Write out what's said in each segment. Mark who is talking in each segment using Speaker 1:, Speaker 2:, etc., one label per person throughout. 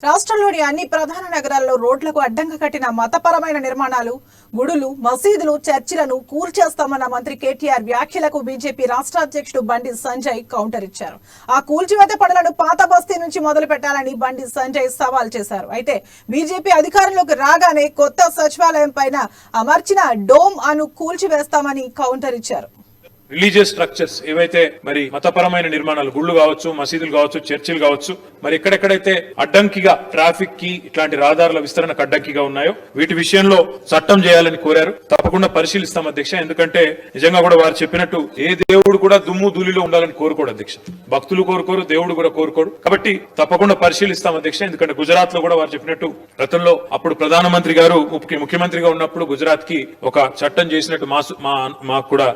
Speaker 1: రాష్ట్రంలోని అన్ని ప్రధాన నగరాల్లో రోడ్లకు అడ్డంగా కట్టిన మతపరమైన నిర్మాణాలు, గుడులు, మసీదులు, చర్చిలను కూల్చేస్తామన్న మంత్రి కేటీఆర్ వ్యాఖ్యలకు బీజేపీ రాష్ట్ర అధ్యక్షుడు బండి సంజయ్ కౌంటర్ ఇచ్చారు. ఆ కూల్చివేత పనులను పాత బస్తీ నుంచి మొదలు పెట్టాలని బండి సంజయ్ సవాల్ చేశారు. అయితే బీజేపీ అధికారంలోకి రాగానే కొత్త సచివాలయం పైన అమర్చిన డోమ్ అను కూల్చివేస్తామని కౌంటర్ ఇచ్చారు.
Speaker 2: రిలీజియస్ స్ట్రక్చర్స్ ఏవైతే మరి మతపరమైన నిర్మాణాలు, గుళ్ళు కావచ్చు, మసీదులు కావచ్చు, చర్చిలు కావచ్చు, మరి ఎక్కడెక్కడైతే అడ్డంకిగా ట్రాఫిక్ కి ఇట్లాంటి రహదారుల విస్తరణకు అడ్డంకిగా ఉన్నాయో వీటి విషయంలో చట్టం చేయాలని కోరారు. తప్పకుండా పరిశీలిస్తాం అధ్యక్ష. ఎందుకంటే నిజంగా కూడా వారు చెప్పినట్టు ఏ దేవుడు కూడా దుమ్ము ధూళిలో ఉండాలని కోరుకోడు అధ్యక్ష. భక్తులు కోరుకోరు, దేవుడు కూడా కోరుకోడు. కాబట్టి తప్పకుండా పరిశీలిస్తాం అధ్యక్ష. ఎందుకంటే గుజరాత్ లో కూడా వారు చెప్పినట్టు గతంలో అప్పుడు ప్రధానమంత్రి గారు ముఖ్యమంత్రిగా ఉన్నప్పుడు గుజరాత్ కి ఒక చట్టం చేసినట్టు మాకు కూడా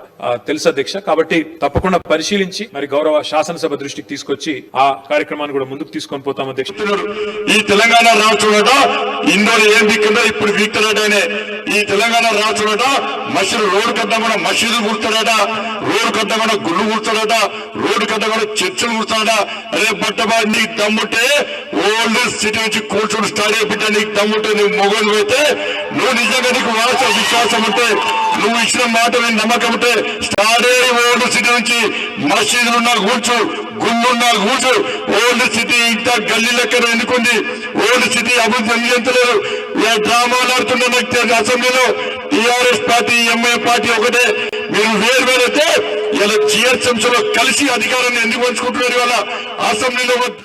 Speaker 2: తెలుసు అధ్యక్ష. కాబట్టి తప్పకుండా పరిశీలించి మరి గౌరవ శాసనసభ దృష్టికి తీసుకొచ్చి ఆ కార్యక్రమాన్ని కూడా ముందుకు తీసుకొని పోతాం అధ్యక్ష.
Speaker 3: ఈ తెలంగాణ రాష్ట్రంలో ఇందులో ఏం దిక్కుందో ఇప్పుడు వీక్తాడనే ఈ తెలంగాణ రాష్ట్రంలో మసీదు రోడ్డు కట్ట కూడా మసీదులు కూర్తాడట, రోడ్డు కట్ట కూడా గుళ్ళు కూర్తాడట, రోడ్డు కట్ట కూడా చర్చలు కూర్తాడట. అరే బట్టబా నీకు దమ్ముంటే ఓల్డ్ సిటీ నుంచి కూర్చొని స్టార్ట్ అయిపోతే నీకు దమ్ముంటే నువ్వు మొగలు అయితే నువ్వు నిజంగా నీకు విశ్వాసం ఉంటే నువ్వు ఇచ్చిన మాట నమ్మకం ఉంటే స్టార్ట్ ఓల్డ్ సిటీ నుంచి మసీదులున్నా కూర్చు, గుళ్ళున్నా కూర్చు. ఓల్డ్ సిటీ ఇంత గల్లీ లెక్కన ఎన్నుకుంది. ఓల్డ్ సిటీ అభివృద్ధి అందించలేదు. డ్రామాలు ఆడుతున్న నాకు అసెంబ్లీలో టీఆర్ఎస్ పార్టీ, ఎంఐ పార్టీ ఒకటే. మీరు వేరు అయితే ఇలా జిహెచ్ఎంసీలో కలిసి అధికారాన్ని ఎందుకు పంచుకుంటున్నారు ఇవాళ అసెంబ్లీలో.